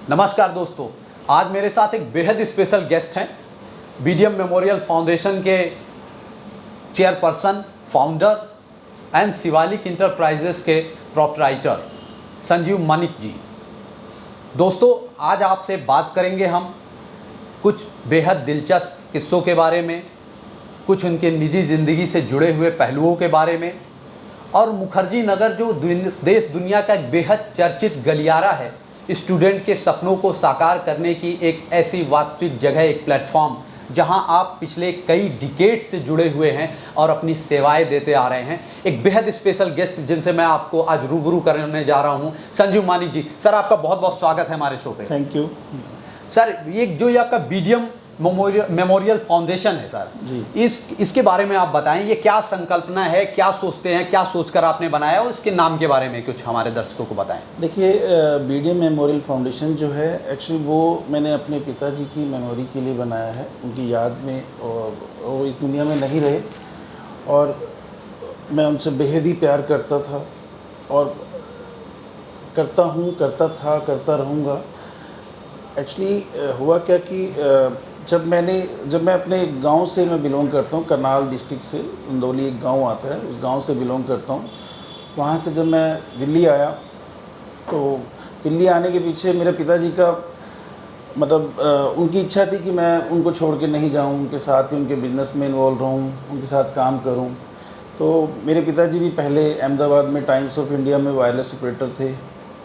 नमस्कार दोस्तों, आज मेरे साथ एक बेहद स्पेशल गेस्ट हैं। बीडीएम मेमोरियल फाउंडेशन के chairperson, founder and Shivalik enterprises के प्रोप्राइटर संजीव मानिक जी। दोस्तों, आज आपसे बात करेंगे हम कुछ बेहद दिलचस्प किस्सों के बारे में, कुछ उनके निजी ज़िंदगी से जुड़े हुए पहलुओं के बारे में, और मुखर्जी नगर जो देश दुनिया का एक बेहद चर्चित गलियारा है, स्टूडेंट के सपनों को साकार करने की एक ऐसी वास्तविक जगह, एक प्लेटफॉर्म जहां आप पिछले कई डिकेड से जुड़े हुए हैं और अपनी सेवाएं देते आ रहे हैं। एक बेहद स्पेशल गेस्ट जिनसे मैं आपको आज रूबरू करने जा रहा हूं, संजीव मानिक जी। सर, आपका बहुत बहुत स्वागत है हमारे शो पे। Thank you sir. ये आपका बीडीएम मेमोरियल फाउंडेशन है सर जी, इसके बारे में आप बताएं, ये क्या संकल्पना है, क्या सोचते हैं, क्या सोचकर आपने बनाया, और इसके नाम के बारे में कुछ हमारे दर्शकों को बताएं। देखिए, बीडीएम मेमोरियल फाउंडेशन जो है, एक्चुअली वो मैंने अपने पिताजी की मेमोरी के लिए बनाया है, उनकी याद में। और वो इस दुनिया में नहीं रहे और मैं उनसे बेहद ही प्यार करता था और करता हूँ, करता था, करता रहूँगा। एक्चुअली हुआ क्या कि जब मैं अपने गांव से मैं बिलोंग करता हूं, करनाल डिस्ट्रिक्ट से इंदौली एक गांव आता है, उस गांव से बिलोंग करता हूं। वहां से जब मैं दिल्ली आया तो दिल्ली आने के पीछे मेरे पिताजी का मतलब उनकी इच्छा थी कि मैं उनको छोड़ के नहीं जाऊं, उनके साथ ही उनके बिज़नेस में इन्वॉल्व रहूं, उनके साथ काम करूं। तो मेरे पिताजी भी पहले अहमदाबाद में टाइम्स ऑफ इंडिया में वायरलेस ऑपरेटर थे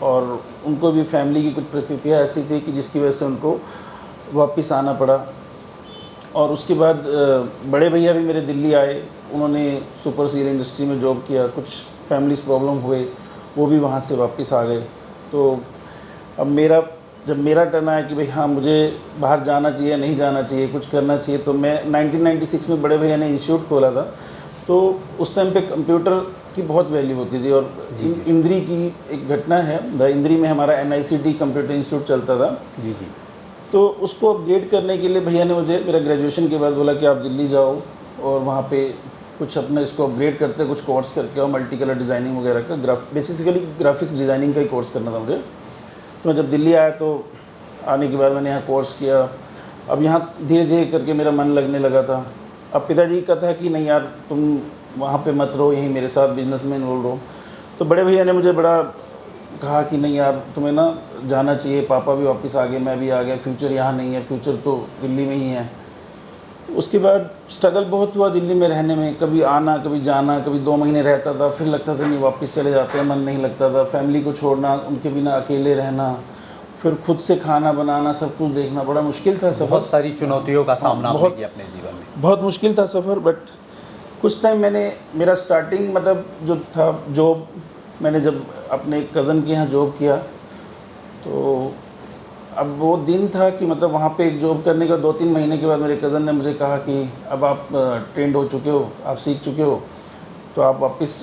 और उनको भी फैमिली की कुछ परिस्थितियाँ ऐसी थी कि जिसकी वजह से उनको वापस आना पड़ा। और उसके बाद बड़े भैया भी मेरे दिल्ली आए, उन्होंने सुपर सील इंडस्ट्री में जॉब किया, कुछ फैमिलीज प्रॉब्लम हुए, वो भी वहाँ से वापस आ गए। तो अब जब मेरा टर्न आया कि भाई हाँ, मुझे बाहर जाना चाहिए, नहीं जाना चाहिए, कुछ करना चाहिए, तो मैं 1996 में बड़े भैया ने इंस्टीट्यूट खोला था। तो उस टाइम पे कंप्यूटर की बहुत वैल्यू होती थी और इंद्री की एक घटना है, इंद्री में हमारा NICT कंप्यूटर इंस्टीट्यूट चलता था। जी। तो उसको अपडेट करने के लिए भैया ने मुझे मेरा ग्रेजुएशन के बाद बोला कि आप दिल्ली जाओ और वहाँ पे कुछ अपना इसको अपग्रेड करते, कुछ कोर्स करके आओ, मल्टी कलर डिज़ाइनिंग वगैरह का, बेसिकली ग्राफिक्स डिज़ाइनिंग का ही कोर्स करना था मुझे। तो मैं जब दिल्ली आया तो आने के बाद मैंने यहाँ कोर्स किया। अब यहाँ धीरे धीरे करके मेरा मन लगने लगा था। अब पिताजी का था कि नहीं यार, तुम वहाँ पे मत रहो, यहीं मेरे साथ बिजनेस में इन्वॉल्व रहो। तो बड़े भैया ने मुझे बड़ा कहा कि नहीं यार, तुम्हें ना जाना चाहिए, पापा भी वापस आ गए, मैं भी आ गया, फ्यूचर यहाँ नहीं है, फ्यूचर तो दिल्ली में ही है। उसके बाद स्ट्रगल बहुत हुआ दिल्ली में रहने में, कभी आना, कभी जाना, कभी 2 महीने रहता था, फिर लगता था नहीं वापस चले जाते हैं, मन नहीं लगता था, फैमिली को छोड़ना, उनके बिना अकेले रहना, फिर खुद से खाना बनाना, सब कुछ देखना, बड़ा मुश्किल था सफ़र। बहुत सारी चुनौतियों का सामना आपने किया अपने जीवन में। बहुत मुश्किल था सफ़र। बट कुछ टाइम मेरा स्टार्टिंग मतलब जो था जॉब, मैंने जब अपने कज़न के यहाँ जॉब किया तो अब वो दिन था कि मतलब वहाँ पे एक जॉब करने का 2-3 महीने के बाद मेरे कज़न ने मुझे कहा कि अब आप ट्रेंड हो चुके हो, आप सीख चुके हो, तो आप वापस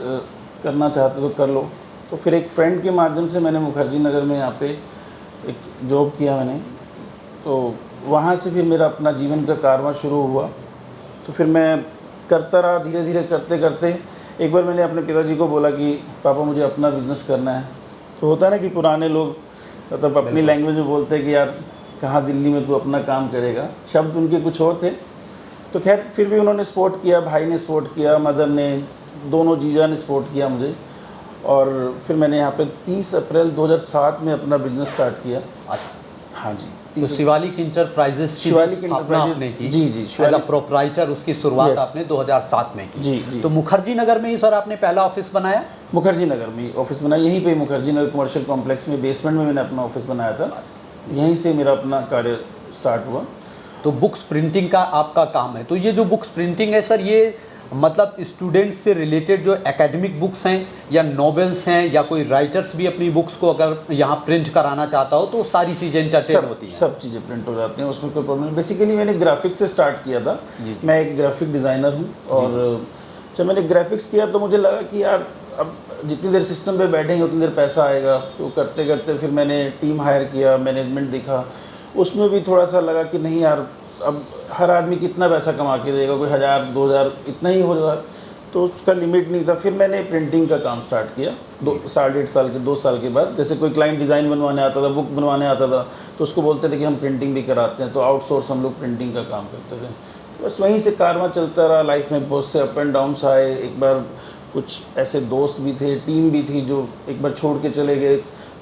करना चाहते हो तो कर लो। तो फिर एक फ्रेंड के माध्यम से मैंने मुखर्जी नगर में यहाँ पे एक जॉब किया मैंने। तो वहाँ से फिर मेरा अपना जीवन का कारवां शुरू हुआ। तो फिर मैं करता रहा, धीरे धीरे करते करते एक बार मैंने अपने पिताजी को बोला कि पापा मुझे अपना बिज़नेस करना है। तो होता है ना कि पुराने लोग मतलब अपनी लैंग्वेज में बोलते हैं कि यार कहाँ दिल्ली में तू अपना काम करेगा, शब्द उनके कुछ और थे। तो खैर फिर भी उन्होंने सपोर्ट किया, भाई ने सपोर्ट किया, मदर ने, दोनों जीजा ने सपोर्ट किया मुझे। और फिर मैंने यहाँ पे 30 अप्रैल 2007 में अपना बिज़नेस स्टार्ट किया। अच्छा, हाँ जी। तो शिवालिक इंटरप्राइजेस की स्थापना आपने की। जी, एज अ प्रोप्राइटर उसकी शुरुआत आपने 2007 में की। जी। तो मुखर्जी नगर में ही सर आपने पहला ऑफिस बनाया? मुखर्जी नगर में ऑफिस बनाया, यहीं पे मुखर्जी नगर कमर्शियल कॉम्प्लेक्स में बेसमेंट में मैंने अपना ऑफिस बनाया था। यहीं से मेरा अपना कार्य स्टार्ट हुआ। तो बुक्स प्रिंटिंग का आपका काम है। तो ये जो बुक्स प्रिंटिंग है सर, ये मतलब स्टूडेंट्स से रिलेटेड जो एकेडमिक बुक्स हैं या नॉवेल्स हैं या कोई राइटर्स भी अपनी बुक्स को अगर यहाँ प्रिंट कराना चाहता हो तो सारी चीज़ें एंटरटेन होती हैं? सब चीज़ें प्रिंट हो जाती हैं, उसमें कोई प्रॉब्लम नहीं। बेसिकली मैंने ग्राफिक्स से स्टार्ट किया था। मैं एक ग्राफिक डिज़ाइनर हूँ और जब मैंने ग्राफिक्स किया तो मुझे लगा कि यार अब जितनी देर सिस्टम पे बैठेंगे उतनी देर पैसा आएगा। तो करते करते फिर मैंने टीम हायर किया, मैनेजमेंट देखा, उसमें भी थोड़ा सा लगा कि नहीं यार, अब हर आदमी कितना पैसा कमा के देगा, कोई 1000-2000 इतना ही होगा। तो उसका लिमिट नहीं था। फिर मैंने प्रिंटिंग का काम स्टार्ट किया 2 साल के बाद। जैसे कोई क्लाइंट डिज़ाइन बनवाने आता था, बुक बनवाने आता था, तो उसको बोलते थे कि हम प्रिंटिंग भी कराते हैं, तो आउटसोर्स हम लोग प्रिंटिंग का काम करते थे। बस वहीं से कारवां चलता रहा। लाइफ में बहुत से अप एंड डाउन्स आए। एक बार कुछ ऐसे दोस्त भी थे, टीम भी थी जो एक बार छोड़ के चले गए,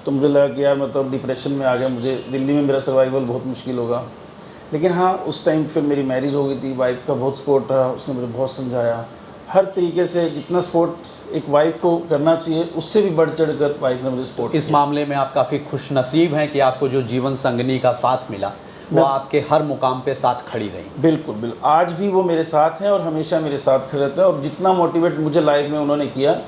तो मुझे लगा कि यार मैं तो डिप्रेशन में आ गया, मुझे दिल्ली में मेरा सर्वाइवल बहुत मुश्किल होगा। लेकिन हाँ, उस टाइम फिर मेरी मैरिज हो गई थी, वाइफ का बहुत सपोर्ट रहा, उसने मुझे बहुत समझाया हर तरीके से। जितना सपोर्ट एक वाइफ को करना चाहिए उससे भी बढ़ चढ़ कर वाइफ ने मुझे सपोर्ट इस मामले में आप काफ़ी खुश नसीब हैं कि आपको जो जीवन संगनी का साथ मिला वो आपके हर मुकाम पे साथ खड़ी रही। बिल्कुल बिल्कुल, आज भी वो मेरे साथ हैं और हमेशा मेरे साथ खड़े रहते हैं। और जितना मोटिवेट मुझे लाइफ में उन्होंने किया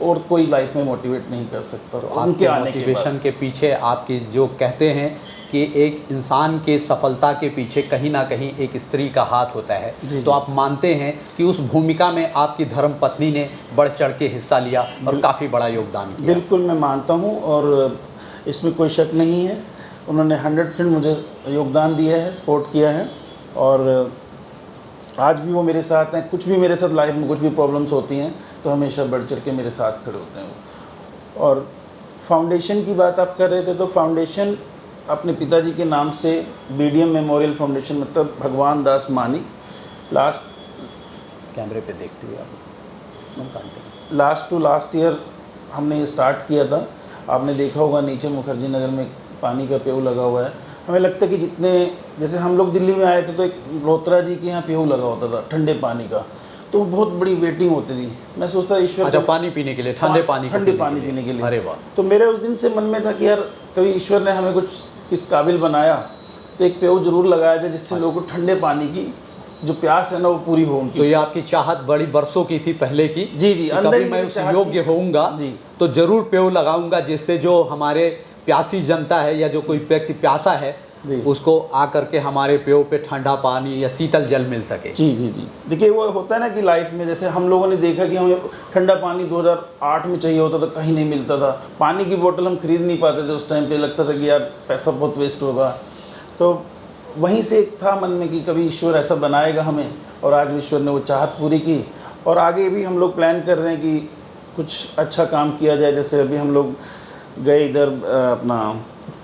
और कोई लाइफ में मोटिवेट नहीं कर सकता। तो उनके मोटिवेशन के पीछे आपकी जो कहते हैं कि एक इंसान के सफलता के पीछे कहीं ना कहीं एक स्त्री का हाथ होता है, तो आप मानते हैं कि उस भूमिका में आपकी धर्म पत्नी ने बढ़ चढ़ के हिस्सा लिया और काफ़ी बड़ा योगदान किया? बिल्कुल, मैं मानता हूँ और इसमें कोई शक नहीं है। उन्होंने 100% मुझे योगदान दिया है, सपोर्ट किया है और आज भी वो मेरे साथ हैं। कुछ भी मेरे साथ लाइफ में कुछ भी प्रॉब्लम्स होती हैं तो हमेशा बढ़ चढ़ के मेरे साथ खड़े होते हैं वो। और फाउंडेशन की बात आप कर रहे थे, तो फाउंडेशन अपने पिताजी के नाम से बीडीएम मेमोरियल फाउंडेशन, मतलब भगवान दास मानिक, कैमरे पे देखते हुए आप लास्ट ईयर हमने ये स्टार्ट किया था। आपने देखा होगा नीचे मुखर्जी नगर में पानी का पेव लगा हुआ है। हमें लगता है कि जितने, जैसे हम लोग दिल्ली में आए थे तो एक रोत्रा जी के यहाँ पेव लगा होता था ठंडे पानी का, तो बहुत बड़ी वेटिंग होती थी। मैं सोचता ईश्वर, अच्छा, पानी पीने के लिए, ठंडे पानी पीने के लिए। अरे वाह। तो मेरे उस दिन से मन में था कि यार कभी ईश्वर ने हमें कुछ किस काबिल बनाया तो एक पेव जरूर लगाया जाए जिससे लोगों को ठंडे पानी की जो प्यास है ना वो पूरी हो उनकी। तो ये आपकी चाहत बड़ी बरसों की थी पहले की? जी, अंदर ही मैं उस योग्य होऊंगा तो जरूर पेव लगाऊंगा जिससे जो हमारे प्यासी जनता है या जो कोई व्यक्ति प्यासा है उसको आकर के हमारे पेव पे ठंडा पानी या शीतल जल मिल सके। जी। देखिए, वो होता है ना कि लाइफ में जैसे हम लोगों ने देखा कि हमें ठंडा पानी 2008 में चाहिए होता था, कहीं नहीं मिलता था। पानी की बोतल हम खरीद नहीं पाते थे उस टाइम पे, लगता था कि यार पैसा बहुत वेस्ट होगा। तो वहीं से एक था मन में कि कभी ईश्वर ऐसा बनाएगा हमें, और आज ईश्वर ने वो चाहत पूरी की। और आगे भी हम लोग प्लान कर रहे हैं कि कुछ अच्छा काम किया जाए। जैसे अभी हम लोग गए इधर अपना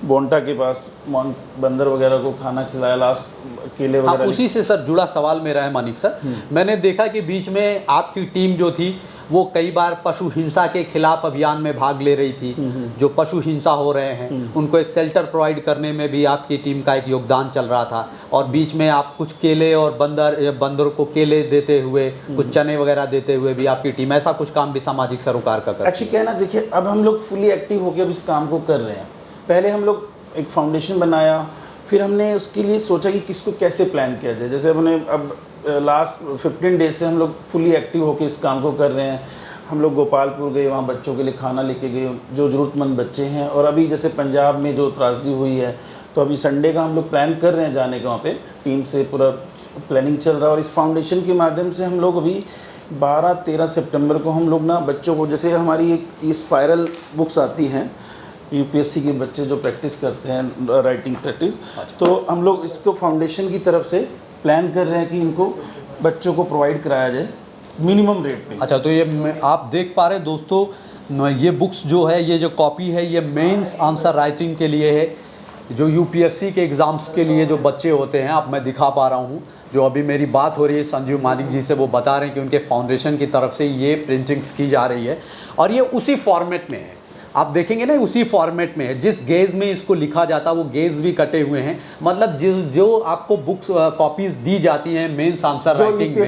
बोंटा के पास, बंदर वगैरह को खाना खिलाया, लास्ट केले वगैरह। उसी से सर जुड़ा सवाल मेरा है मानिक सर। मैंने देखा कि बीच में आपकी टीम जो थी वो कई बार पशु हिंसा के खिलाफ अभियान में भाग ले रही थी। जो पशु हिंसा हो रहे हैं उनको एक शेल्टर प्रोवाइड करने में भी आपकी टीम का एक योगदान चल रहा था। और बीच में आप कुछ केले और बंदर को केले देते हुए, कुछ चने वगैरह देते हुए भी आपकी टीम ऐसा कुछ काम भी सामाजिक सरोकार का कर। एक्चुअली क्या है ना, देखिए अब हम लोग फुली एक्टिव होकर अब इस काम को कर रहे हैं। पहले हम लोग एक फाउंडेशन बनाया, फिर हमने उसके लिए सोचा कि किसको कैसे प्लान किया जाए। जैसे हमने अब लास्ट 15 डेज से हम लोग फुली एक्टिव होकर इस काम को कर रहे हैं। हम लोग गोपालपुर गए, वहाँ बच्चों के लिए खाना लेके गए जो ज़रूरतमंद बच्चे हैं। और अभी जैसे पंजाब में जो त्रासदी हुई है, तो अभी संडे का हम लोग प्लान कर रहे हैं जाने का, वहाँ पे टीम से पूरा प्लानिंग चल रहा है। और इस फाउंडेशन के माध्यम से हम लोग अभी 12-13 सितंबर को हम लोग ना बच्चों को, जैसे हमारी एक स्पायरल बुक्स आती हैं यूपीएससी के बच्चे जो प्रैक्टिस करते हैं राइटिंग प्रैक्टिस, तो हम लोग इसको फाउंडेशन की तरफ से प्लान कर रहे हैं कि इनको बच्चों को प्रोवाइड कराया जाए मिनिमम रेट पे। अच्छा, तो ये आप देख पा रहे दोस्तों, ये बुक्स जो है, ये जो कॉपी है, ये मेंस आंसर राइटिंग के लिए है, जो यूपीएससी के एग्ज़ाम्स के लिए जो बच्चे होते हैं। अब मैं दिखा पा रहा हूँ, जो अभी मेरी बात हो रही है संजीव मानिक जी से, वो बता रहे हैं कि उनके फाउंडेशन की तरफ से ये प्रिंटिंग्स की जा रही है और ये उसी फॉर्मेट में है। आप देखेंगे ना, उसी फॉर्मेट में है। जिस गेज में इसको लिखा जाता है वो गेज भी कटे हुए हैं। मतलब जो आपको बुक्स कॉपीज दी जाती हैं मेंस आंसर राइटिंग में,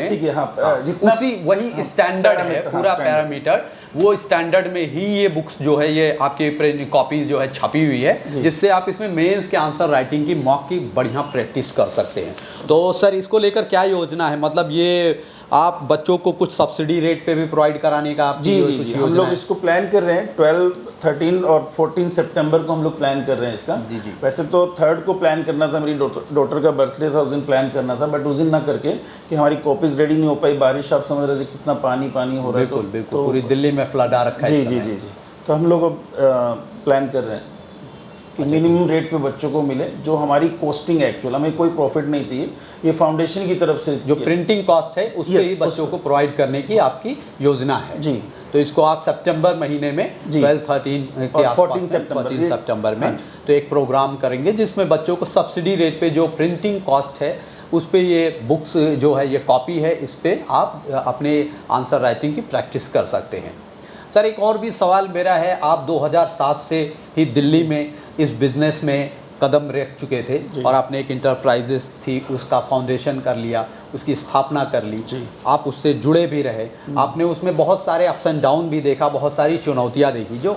उसी वही स्टैंडर्ड है, पूरा पैरामीटर वो स्टैंडर्ड में ही ये बुक्स जो है, ये आपकी कॉपीज जो है छपी हुई है, जिससे आप इसमें मेंस के आंसर राइटिंग की मॉक की बढ़िया प्रैक्टिस कर सकते हैं। तो सर, इसको लेकर क्या योजना है? मतलब ये आप बच्चों को कुछ सब्सिडी रेट पे भी प्रोवाइड कराने का आप जी हम लोग इसको प्लान कर रहे हैं। 12, 13 और 14 सितंबर को हम लोग प्लान कर रहे हैं इसका। वैसे तो 3rd को प्लान करना था, मेरी डॉटर का बर्थडे था, उस दिन प्लान करना था, बट उस दिन ना करके कि हमारी कॉपीज रेडी नहीं हो पाई, बारिश, आप समझ रहे थे कितना पानी हो रहा है। बिल्कुल, पूरी दिल्ली में फ्लड आ रखा है। जी। तो हम लोग अब प्लान कर रहे हैं। कि मिनिमम रेट पे बच्चों को मिले, जो हमारी कॉस्टिंग है एक्चुअल, हमें कोई प्रॉफिट नहीं चाहिए, ये फाउंडेशन की तरफ से जो प्रिंटिंग कॉस्ट है उस पे Yes, ही बच्चों को प्रोवाइड करने की आपकी योजना है जी। तो इसको आप सितंबर महीने में जी। 12-13 के और आसपास 14 में, सितंबर 14 सितंबर में हाँ जी। तो एक प्रोग्राम करेंगे जिसमें बच्चों को सब्सिडी रेट पे जो प्रिंटिंग कॉस्ट है उस पे ये बुक्स जो है, ये कॉपी है, इस पे आप अपने आंसर राइटिंग की प्रैक्टिस कर सकते हैं। सर एक और भी सवाल मेरा है, आप 2007 से ही दिल्ली में इस बिज़नेस में कदम रख चुके थे और आपने एक इंटरप्राइजेस थी उसका फाउंडेशन कर लिया, उसकी स्थापना कर ली, आप उससे जुड़े भी रहे, आपने उसमें बहुत सारे अप्स एंड डाउन भी देखा, बहुत सारी चुनौतियां देखी, जो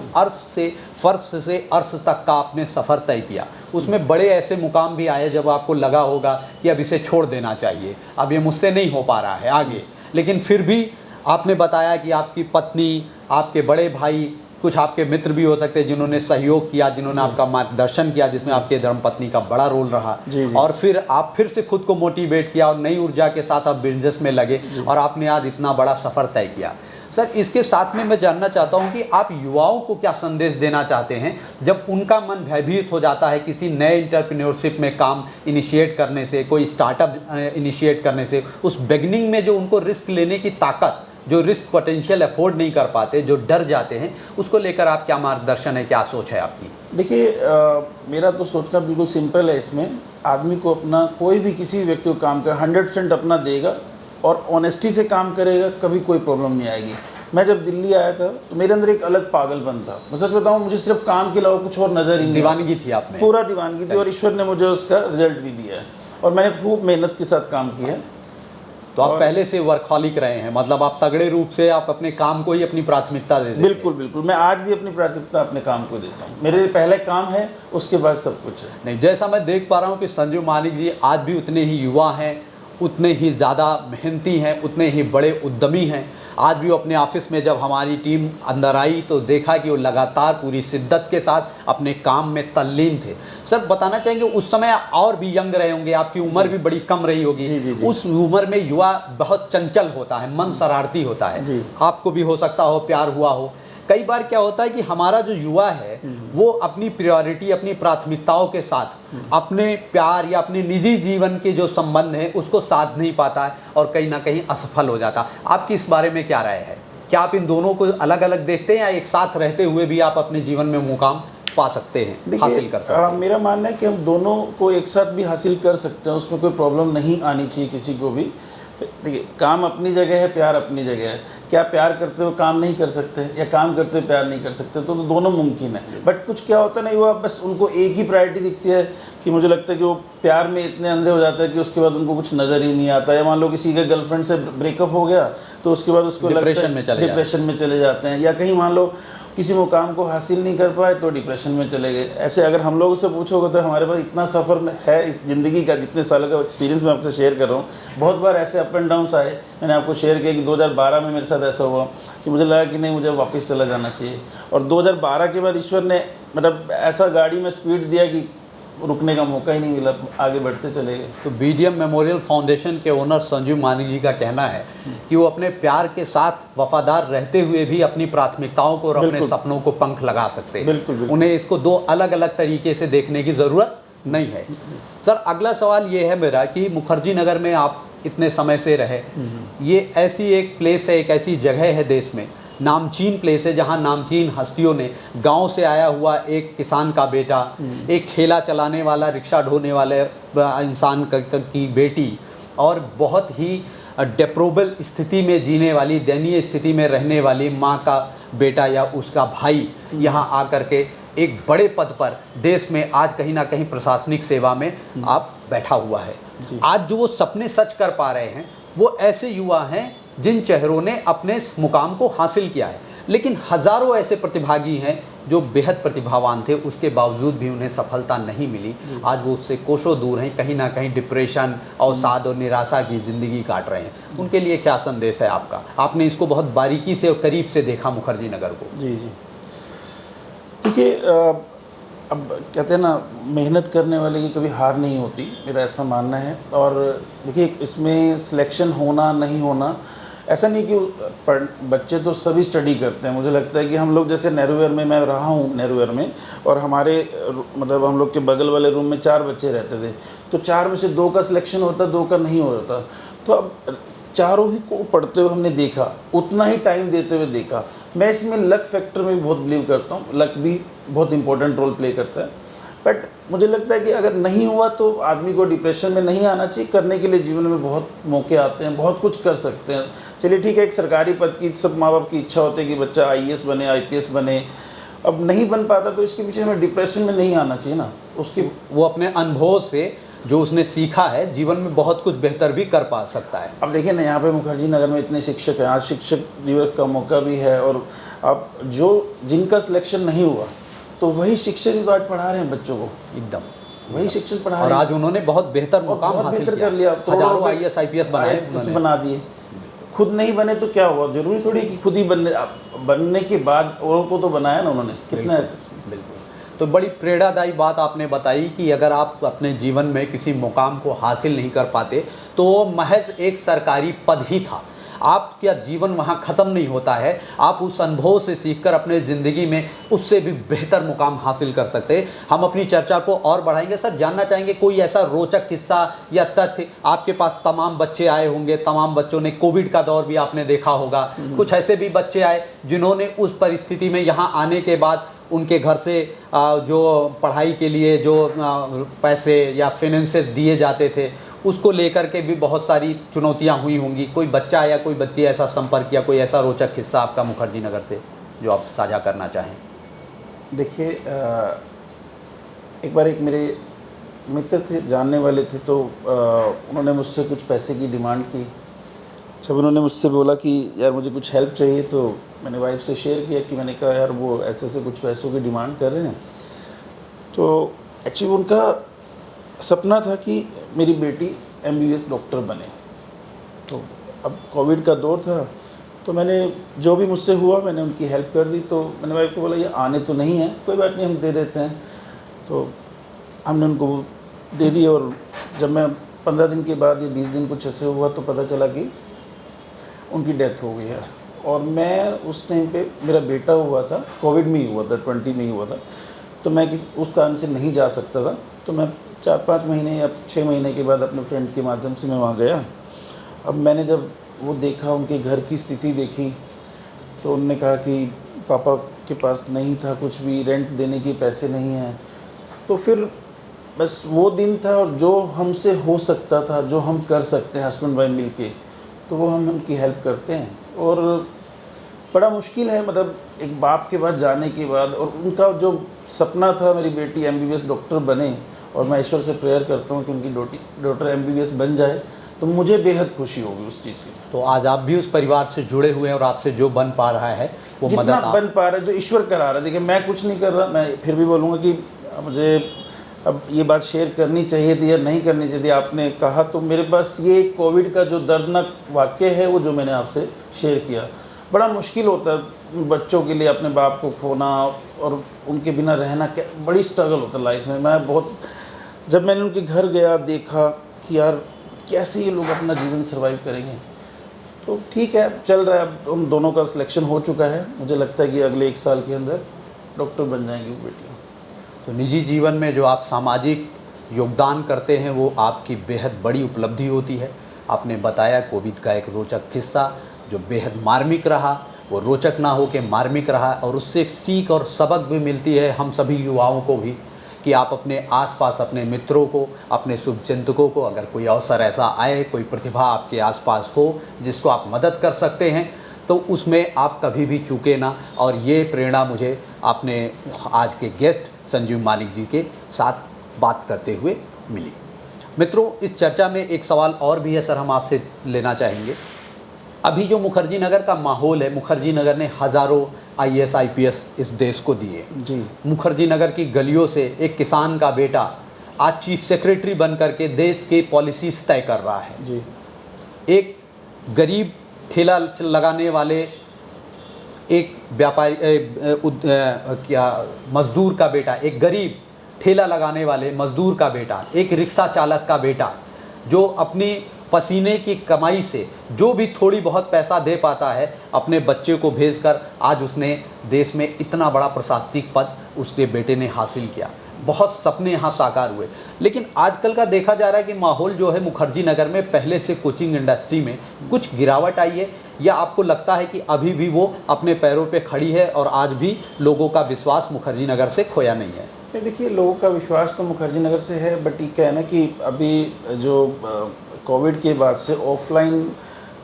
फर्श से अर्श तक का आपने सफ़र तय किया। उसमें बड़े ऐसे मुकाम भी आए जब आपको लगा होगा कि अब इसे छोड़ देना चाहिए, अब ये मुझसे नहीं हो पा रहा है आगे, लेकिन फिर भी आपने बताया कि आपकी पत्नी, आपके बड़े भाई, कुछ आपके मित्र भी हो सकते हैं जिन्होंने सहयोग किया, जिन्होंने आपका मार्गदर्शन किया, जिसमें आपके धर्मपत्नी का बड़ा रोल रहा, और फिर आप फिर से खुद को मोटिवेट किया और नई ऊर्जा के साथ आप बिजनेस में लगे और आपने आज इतना बड़ा सफ़र तय किया। सर इसके साथ में मैं जानना चाहता हूं कि आप युवाओं को क्या संदेश देना चाहते हैं जब उनका मन भयभीत हो जाता है किसी नए एंटरप्रेन्योरशिप में काम इनिशिएट करने से, कोई स्टार्टअप इनिशिएट करने से, उस बिगिनिंग में जो उनको रिस्क लेने की ताकत, जो रिस्क पोटेंशियल अफोर्ड नहीं कर पाते, जो डर जाते हैं, उसको लेकर आप क्या मार्गदर्शन है, क्या सोच है आपकी? देखिए मेरा तो सोचना बिल्कुल सिंपल है। इसमें आदमी को अपना, कोई भी किसी व्यक्ति को काम कर 100% अपना देगा और ऑनेस्टी से काम करेगा, कभी कोई प्रॉब्लम नहीं आएगी। मैं जब दिल्ली आया था तो मेरे अंदर एक अलग पागलपन था, मैं सच बताऊँ, मुझे सिर्फ काम के अलावा कुछ और नज़र ही नहीं, दीवानगी थी आप में, पूरा दीवानगी थी, और ईश्वर ने मुझे उसका रिजल्ट भी दिया है और मैंने खूब मेहनत के साथ काम किया है। तो आप पहले से वर्कहॉलिक रहे हैं, मतलब आप तगड़े रूप से आप अपने काम को ही अपनी प्राथमिकता दे देते हैं। बिल्कुल बिल्कुल, मैं आज भी अपनी प्राथमिकता अपने काम को देता हूँ। मेरे लिए पहले काम है, उसके बाद सब कुछ है। नहीं, जैसा मैं देख पा रहा हूँ कि संजीव मानिक जी आज भी उतने ही युवा हैं, उतने ही ज़्यादा मेहनती हैं, उतने ही बड़े उद्यमी हैं। आज भी वो अपने ऑफिस में जब हमारी टीम अंदर आई तो देखा कि वो लगातार पूरी शिद्दत के साथ अपने काम में तल्लीन थे। सर बताना चाहेंगे उस समय और भी यंग रहे होंगे, आपकी उम्र भी बड़ी कम रही होगी। जी। उस उम्र में युवा बहुत चंचल होता है, मन शरारती होता है, आपको भी हो सकता हो, प्यार हुआ हो। कई बार क्या होता है कि हमारा जो युवा है वो अपनी प्रायोरिटी, अपनी प्राथमिकताओं के साथ अपने प्यार या अपने निजी जीवन के जो संबंध है उसको साध नहीं पाता है और कहीं ना कहीं असफल हो जाता। आपकी इस बारे में क्या राय है? क्या आप इन दोनों को अलग अलग देखते हैं या एक साथ रहते हुए भी आप अपने जीवन में मुकाम पा सकते हैं, हासिल कर सकते हैं? मेरा मानना है कि हम दोनों को एक साथ भी हासिल कर सकते हैं, उसमें कोई प्रॉब्लम नहीं आनी चाहिए किसी को भी। देखिए काम अपनी जगह है, प्यार अपनी जगह है। क्या प्यार करते हुए काम नहीं कर सकते या काम करते हुए प्यार नहीं कर सकते? तो दोनों मुमकिन है। बट कुछ क्या होता है ना, युवा बस उनको एक ही प्रायोरिटी दिखती है कि मुझे लगता है कि वो प्यार में इतने अंधे हो जाते हैं कि उसके बाद उनको कुछ नज़र ही नहीं आता। या मान लो किसी के गर्लफ्रेंड से ब्रेकअप हो गया तो उसके बाद उसको डिप्रेशन में चले जाते हैं, या कहीं मान लो किसी मुकाम को हासिल नहीं कर पाए तो डिप्रेशन में चले गए। ऐसे अगर हम लोगों से पूछोगे तो हमारे पास इतना सफ़र में है इस ज़िंदगी का, जितने सालों का एक्सपीरियंस मैं आपसे शेयर कर रहा हूँ। बहुत बार ऐसे अप एंड डाउन्स आए, मैंने आपको शेयर किया कि 2012 में मेरे साथ ऐसा हुआ कि मुझे लगा कि नहीं, मुझे वापस चला जाना चाहिए, और 2012 के बाद ईश्वर ने मतलब ऐसा गाड़ी में स्पीड दिया कि रुकने का मौका ही नहीं मिला, आगे बढ़ते चले गए। तो बीडीएम मेमोरियल फाउंडेशन के ओनर संजीव मानिक जी का कहना है कि वो अपने प्यार के साथ वफादार रहते हुए भी अपनी प्राथमिकताओं को और अपने सपनों को पंख लगा सकते हैं। बिल्कुल। उन्हें इसको दो अलग अलग तरीके से देखने की ज़रूरत नहीं है। सर अगला सवाल ये है मेरा कि मुखर्जी नगर में आप इतने समय से रहे, ये ऐसी एक प्लेस है, एक ऐसी जगह है देश में, नामचीन प्लेस है, जहाँ नामचीन हस्तियों ने, गांव से आया हुआ एक किसान का बेटा, एक ठेला चलाने वाला, रिक्शा ढोने वाले इंसान की बेटी, और बहुत ही डिप्लोरेबल स्थिति में जीने वाली, दयनीय स्थिति में रहने वाली माँ का बेटा या उसका भाई यहाँ आकर के एक बड़े पद पर देश में आज कहीं ना कहीं प्रशासनिक सेवा में आप बैठा हुआ है। आज जो वो सपने सच कर पा रहे हैं वो ऐसे युवा हैं जिन चेहरों ने अपने मुकाम को हासिल किया है, लेकिन हज़ारों ऐसे प्रतिभागी हैं जो बेहद प्रतिभावान थे, उसके बावजूद भी उन्हें सफलता नहीं मिली। आज वो उससे कोसों दूर हैं, कहीं ना कहीं डिप्रेशन, अवसाद और निराशा की ज़िंदगी काट रहे हैं। उनके लिए क्या संदेश है आपका? आपने इसको बहुत बारीकी से और करीब से देखा मुखर्जी नगर को। जी। देखिए अब कहते हैं ना, मेहनत करने वाले की कभी हार नहीं होती, मेरा ऐसा मानना है। और देखिए इसमें सिलेक्शन होना नहीं होना ऐसा नहीं कि बच्चे तो सभी स्टडी करते हैं। मुझे लगता है कि हम लोग जैसे नेहरूवियर में, मैं रहा हूँ नेहरूवियर में, और हमारे मतलब हम लोग के बगल वाले रूम में 4 बच्चे रहते थे, तो 4 में से 2 का सिलेक्शन होता, 2 का नहीं होता। तो अब चारों ही को पढ़ते हुए हमने देखा, उतना ही टाइम देते हुए देखा। मैं इसमें लक फैक्टर में भी बहुत बिलीव करता हूँ, लक भी बहुत इंपॉर्टेंट रोल प्ले करता है। बट मुझे लगता है कि अगर नहीं हुआ तो आदमी को डिप्रेशन में नहीं आना चाहिए। करने के लिए जीवन में बहुत मौके आते हैं, बहुत कुछ कर सकते हैं। चलिए ठीक है, एक सरकारी पद की सब माँ बाप की इच्छा होती है कि बच्चा IAS बने, IPS बने, अब नहीं बन पाता तो इसके पीछे हमें डिप्रेशन में नहीं आना चाहिए ना। उसकी वो अपने अनुभव से जो उसने सीखा है जीवन में बहुत कुछ बेहतर भी कर पा सकता है। अब देखिए ना, यहाँ पे मुखर्जी नगर में इतने शिक्षक हैं, आज शिक्षक दिवस का मौका भी है, और अब जो जिनका सिलेक्शन नहीं हुआ तो वही शिक्षक भी आज पढ़ा रहे हैं बच्चों को, एकदम वही शिक्षक पढ़ा और रहे हैं। आज उन्होंने बहुत बेहतर और मुकाम बहुत हासिल बेहतर किया, कर लिया। हजारों IAS IPS बनाए उन्होंने। बना दिए। खुद नहीं बने तो क्या हुआ, जरूरी थोड़ी कि खुद ही बनने के बाद औरों को तो बनाया ना उन्होंने। कितना बिल्कुल। तो बड़ी प्रेरणादायी बात आपने बताई कि अगर आप अपने जीवन में किसी मुकाम को हासिल नहीं कर पाते तो वो महज एक सरकारी पद ही था। आपका जीवन वहाँ ख़त्म नहीं होता है, आप उस अनुभव से सीखकर अपने ज़िंदगी में उससे भी बेहतर मुकाम हासिल कर सकते हैं। हम अपनी चर्चा को और बढ़ाएंगे। सर, जानना चाहेंगे कोई ऐसा रोचक किस्सा या तथ्य आपके पास? तमाम बच्चे आए होंगे, तमाम बच्चों ने, कोविड का दौर भी आपने देखा होगा, कुछ ऐसे भी बच्चे आए जिन्होंने उस परिस्थिति में यहाँ आने के बाद उनके घर से जो पढ़ाई के लिए जो पैसे या फाइनेंसेस दिए जाते थे उसको लेकर के भी बहुत सारी चुनौतियां हुई होंगी। कोई बच्चा या कोई बच्ची ऐसा संपर्क किया, कोई ऐसा रोचक किस्सा आपका मुखर्जी नगर से जो आप साझा करना चाहें? देखिए, एक बार एक मेरे मित्र थे, जानने वाले थे, तो उन्होंने मुझसे कुछ पैसे की डिमांड की। जब उन्होंने मुझसे बोला कि यार मुझे कुछ हेल्प चाहिए, तो मैंने वाइफ से शेयर किया कि मैंने कहा यार वो ऐसे ऐसे कुछ पैसों की डिमांड कर रहे हैं। तो एक्चुअली उनका सपना था कि मेरी बेटी MBBS डॉक्टर बने। तो अब कोविड का दौर था, तो मैंने जो भी मुझसे हुआ मैंने उनकी हेल्प कर दी। तो मैंने वाइफ को बोला ये आने तो नहीं है, कोई बात नहीं हम दे देते हैं। तो हमने उनको दे दी, और जब मैं 15 दिन के बाद या 20 दिन कुछ ऐसे हुआ तो पता चला कि उनकी डेथ हो गई है। और मैं उस टाइम पे, मेरा बेटा हुआ था, कोविड में ही हुआ था, 20 में ही हुआ था, तो मैं उस कारण से नहीं जा सकता था। तो मैं 4-5 महीने या 6 महीने के बाद अपने फ्रेंड के माध्यम से मैं वहाँ गया। अब मैंने जब वो देखा, उनके घर की स्थिति देखी, तो उन्होंने कहा कि पापा के पास नहीं था कुछ भी, रेंट देने के पैसे नहीं हैं। तो फिर बस वो दिन था, और जो हमसे हो सकता था, जो हम कर सकते हैं हस्बैंड वाइफ मिल के, तो वो हम उनकी हेल्प करते हैं। और बड़ा मुश्किल है, मतलब एक बाप के बाद जाने के बाद, और उनका जो सपना था मेरी बेटी MBBS डॉक्टर बने, और मैं ईश्वर से प्रेयर करता हूँ कि उनकी डॉक्टर MBBS बन जाए, तो मुझे बेहद खुशी होगी उस चीज़ की। तो आज आप भी उस परिवार से जुड़े हुए हैं और आपसे जो बन पा रहा है वो मदद जितना बन पा रहा है, जो ईश्वर करा रहा है। देखिए मैं कुछ नहीं कर रहा, मैं फिर भी बोलूँगा कि मुझे अब ये बात शेयर करनी चाहिए थी या नहीं करनी चाहिए थी, आपने कहा, तो मेरे पास ये कोविड का जो दर्दनाक वाक़या है वो जो मैंने आपसे शेयर किया। बड़ा मुश्किल होता है बच्चों के लिए अपने बाप को खोना और उनके बिना रहना, क्या बड़ी स्ट्रगल होता है लाइफ में। मैं बहुत, जब मैंने उनके घर गया, देखा कि यार कैसे ये लोग अपना जीवन सर्वाइव करेंगे। तो ठीक है, चल रहा है, अब उन दोनों का सिलेक्शन हो चुका है। मुझे लगता है कि अगले 1 साल के अंदर डॉक्टर बन जाएंगी वो बेटियाँ। तो निजी जीवन में जो आप सामाजिक योगदान करते हैं वो आपकी बेहद बड़ी उपलब्धि होती है। आपने बताया कोविड का एक रोचक किस्सा जो बेहद मार्मिक रहा, वो रोचक ना हो के मार्मिक रहा, और उससे एक सीख और सबक भी मिलती है हम सभी युवाओं को भी कि आप अपने आसपास अपने मित्रों को, अपने शुभचिंतकों को, अगर कोई अवसर ऐसा आए, कोई प्रतिभा आपके आसपास हो जिसको आप मदद कर सकते हैं, तो उसमें आप कभी भी चूके ना। और ये प्रेरणा मुझे आपने आज के गेस्ट संजीव मानिक जी के साथ बात करते हुए मिली। मित्रों, इस चर्चा में एक सवाल और भी है सर, हम आपसे लेना चाहेंगे। अभी जो मुखर्जी नगर का माहौल है, मुखर्जी नगर ने हज़ारों IAS IPS इस देश को दिए जी। मुखर्जी नगर की गलियों से एक किसान का बेटा आज चीफ सेक्रेटरी बन करके देश के पॉलिसीज तय कर रहा है जी। एक गरीब ठेला लगाने वाले, एक व्यापारी क्या मजदूर का बेटा, एक गरीब ठेला लगाने वाले मजदूर का बेटा, एक रिक्शा चालक का बेटा जो अपनी पसीने की कमाई से जो भी थोड़ी बहुत पैसा दे पाता है, अपने बच्चे को भेजकर आज उसने देश में इतना बड़ा प्रशासनिक पद उसके बेटे ने हासिल किया। बहुत सपने यहाँ साकार हुए। लेकिन आजकल का देखा जा रहा है कि माहौल जो है मुखर्जी नगर में पहले से कोचिंग इंडस्ट्री में कुछ गिरावट आई है, या आपको लगता है कि अभी भी वो अपने पैरों पे खड़ी है और आज भी लोगों का विश्वास मुखर्जी नगर से खोया नहीं है? नहीं, देखिए, लोगों का विश्वास तो मुखर्जी नगर से है, बट ये क्या है ना कि अभी जो कोविड के बाद से ऑफलाइन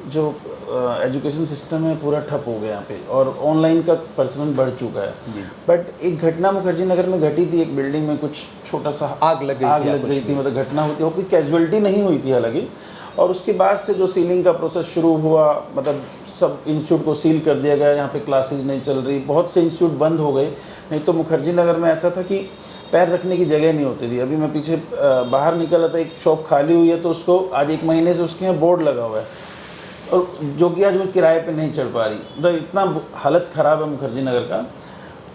जो एजुकेशन सिस्टम है पूरा ठप हो गया यहाँ पे, और ऑनलाइन का प्रचलन बढ़ चुका है। बट एक घटना मुखर्जी नगर में घटी थी, एक बिल्डिंग में कुछ छोटा सा आग लग गई थी, मतलब घटना हुई थी, और कोई कैजुअलिटी नहीं हुई थी हालांकि। और उसके बाद से जो सीलिंग का प्रोसेस शुरू हुआ, मतलब सब इंस्टीट्यूट को सील कर दिया गया, यहाँ पे क्लासेज नहीं चल रही, बहुत से इंस्टीट्यूट बंद हो गए। नहीं तो मुखर्जी नगर में ऐसा था कि पैर रखने की जगह नहीं होती थी। अभी मैं पीछे बाहर निकला था, एक शॉप खाली हुई है, तो उसको आज 1 महीने से उसके यहाँ बोर्ड लगा हुआ है, और जो कि आज वो किराए पे नहीं चढ़ पा रही। मतलब इतना हालत ख़राब है मुखर्जी नगर का।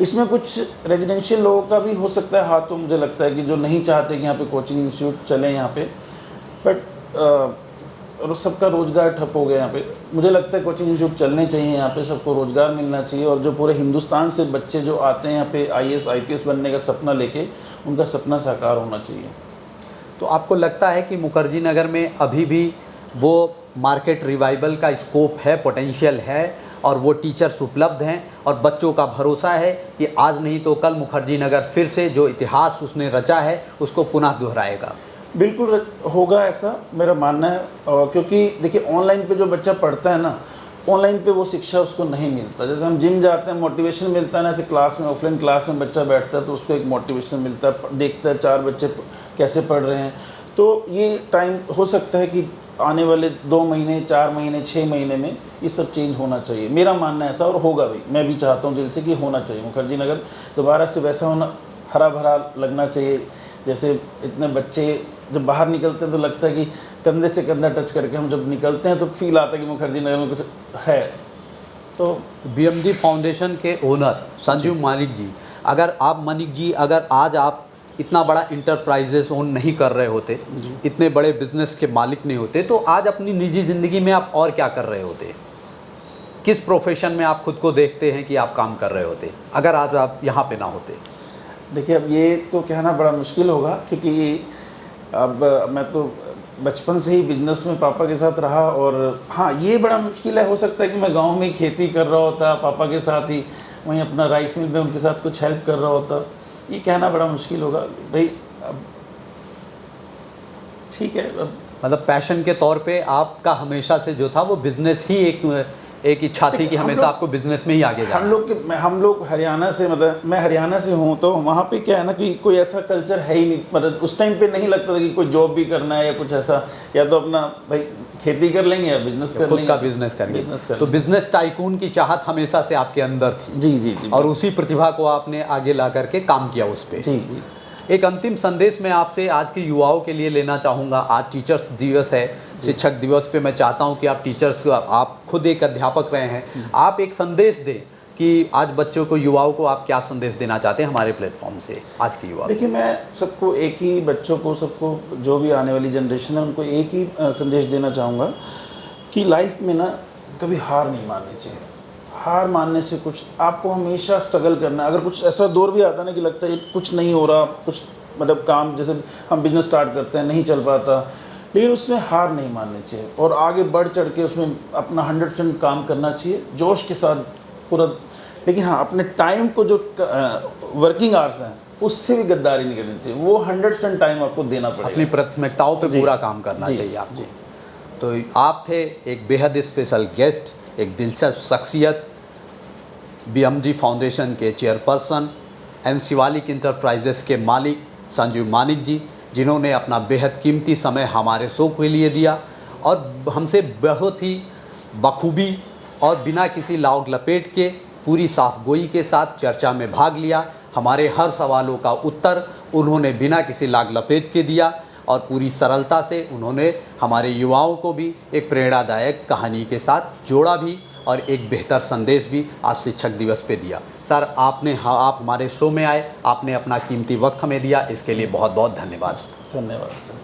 इसमें कुछ रेजिडेंशियल लोगों का भी हो सकता है हाथ, तो मुझे लगता है कि जो नहीं चाहते कि यहाँ पे कोचिंग इंस्टीट्यूट चलें यहाँ पे, बट और सबका रोज़गार ठप हो गया यहाँ पे। मुझे लगता है कोचिंग इंस्टीट्यूट चलने चाहिए यहाँ पे, सबको रोज़गार मिलना चाहिए, और जो पूरे हिंदुस्तान से बच्चे जो आते हैं यहाँ पे IAS IPS बनने का सपना लेके, उनका सपना साकार होना चाहिए। तो आपको लगता है कि मुखर्जी नगर में अभी भी वो मार्केट रिवाइवल का स्कोप है, पोटेंशियल है, और वो टीचर्स उपलब्ध हैं, और बच्चों का भरोसा है कि आज नहीं तो कल मुखर्जी नगर फिर से जो इतिहास उसने रचा है उसको पुनः दोहराएगा? बिल्कुल होगा, ऐसा मेरा मानना है। क्योंकि देखिए, ऑनलाइन पे जो बच्चा पढ़ता है ना, ऑनलाइन पे वो शिक्षा उसको नहीं मिलता। जैसे हम जिम जाते हैं, मोटिवेशन मिलता है ना, ऐसे क्लास में, ऑफलाइन क्लास में बच्चा बैठता है तो उसको एक मोटिवेशन मिलता है, देखता है 4 बच्चे कैसे पढ़ रहे हैं। तो ये टाइम हो सकता है कि आने वाले 2 महीने, 4 महीने, 6 महीने में ये सब चेंज होना चाहिए। मेरा मानना है ऐसा, और होगा भी। मैं भी चाहता हूँ दिल से कि होना चाहिए। मुखर्जी नगर दोबारा से वैसा होना, हरा भरा लगना चाहिए। जैसे इतने बच्चे जब बाहर निकलते हैं तो लगता है कि कंधे से कंधा टच करके हम जब निकलते हैं तो फील आता है कि मुखर्जी नगर में कुछ है। तो BMG फाउंडेशन के ओनर संजीव मानिक जी, अगर आज आप इतना बड़ा इंटरप्राइजेस ओन नहीं कर रहे होते, इतने बड़े बिजनेस के मालिक नहीं होते, तो आज अपनी निजी ज़िंदगी में आप और क्या कर रहे होते? किस प्रोफेशन में आप खुद को देखते हैं कि आप काम कर रहे होते अगर आज आप यहाँ पे ना होते? देखिए, अब ये तो कहना बड़ा मुश्किल होगा, क्योंकि अब मैं तो बचपन से ही बिजनेस में पापा के साथ रहा। और हाँ, ये बड़ा मुश्किल है, हो सकता है कि मैं गांव में खेती कर रहा होता पापा के साथ ही, वहीं अपना राइस मिल में उनके साथ कुछ हेल्प कर रहा होता। ये कहना बड़ा मुश्किल होगा भाई। अब ठीक है, अब मतलब पैशन के तौर पे आपका हमेशा से जो था वो बिजनेस ही एक इच्छा थी कि हमेशा आपको बिजनेस में ही आगे जाना। हम लोग हरियाणा से, मतलब मैं हरियाणा से हूँ, तो वहाँ पे क्या है ना कि कोई ऐसा कल्चर है ही नहीं। मतलब उस टाइम पे नहीं लगता था कि कोई जॉब भी करना है या कुछ ऐसा, या तो अपना भाई खेती कर लेंगे या बिजनेस कर लेंगे, खुद का बिजनेस करेंगे। तो बिजनेस टाइकून की चाहत हमेशा से आपके अंदर थी? जी जी जी। और उसी प्रतिभा को आपने आगे ला करके काम किया उस पर? जी जी। एक अंतिम संदेश मैं आपसे आज के युवाओं के लिए लेना चाहूँगा। आज टीचर्स दिवस है, शिक्षक दिवस पे मैं चाहता हूँ कि आप टीचर्स, आप खुद एक अध्यापक रहे हैं, आप एक संदेश दें कि आज बच्चों को, युवाओं को आप क्या संदेश देना चाहते हैं हमारे प्लेटफॉर्म से आज के युवा? देखिए, मैं सबको एक ही, बच्चों को, सबको, जो भी आने वाली जनरेशन है उनको एक ही संदेश देना चाहूँगा कि लाइफ में ना कभी हार नहीं माननी चाहिए। हार मानने से कुछ, आपको हमेशा स्ट्रगल करना है। अगर कुछ ऐसा दौर भी आता है ना कि लगता है कुछ नहीं हो रहा, कुछ मतलब काम, जैसे हम बिजनेस स्टार्ट करते हैं नहीं चल पाता, लेकिन उसमें हार नहीं माननी चाहिए और आगे बढ़ चढ़ के उसमें अपना 100% काम करना चाहिए, जोश के साथ पूरा। लेकिन हाँ, अपने टाइम को, जो वर्किंग आवर्स हैं, उससे भी गद्दारी नहीं करनी चाहिए। वो 100% टाइम आपको देना पड़ेगा। अपनी प्राथमिकताओं पे पूरा काम करना चाहिए आपको। तो आप थे एक बेहद स्पेशल गेस्ट, एक दिलचस्प शख्सियत, BMG फाउंडेशन के चेयरपर्सन एंड शिवालिक इंटरप्राइजेस के मालिक संजीव मानिक जी, जिन्होंने अपना बेहद कीमती समय हमारे शो के लिए दिया और हमसे बहुत ही बखूबी और बिना किसी लाग लपेट के, पूरी साफगोई के साथ चर्चा में भाग लिया। हमारे हर सवालों का उत्तर उन्होंने बिना किसी लाग लपेट के दिया और पूरी सरलता से उन्होंने हमारे युवाओं को भी एक प्रेरणादायक कहानी के साथ जोड़ा भी और एक बेहतर संदेश भी आज शिक्षक दिवस पे दिया। सर, आप हमारे शो में आए, आपने अपना कीमती वक्त हमें दिया, इसके लिए बहुत बहुत धन्यवाद। धन्यवाद।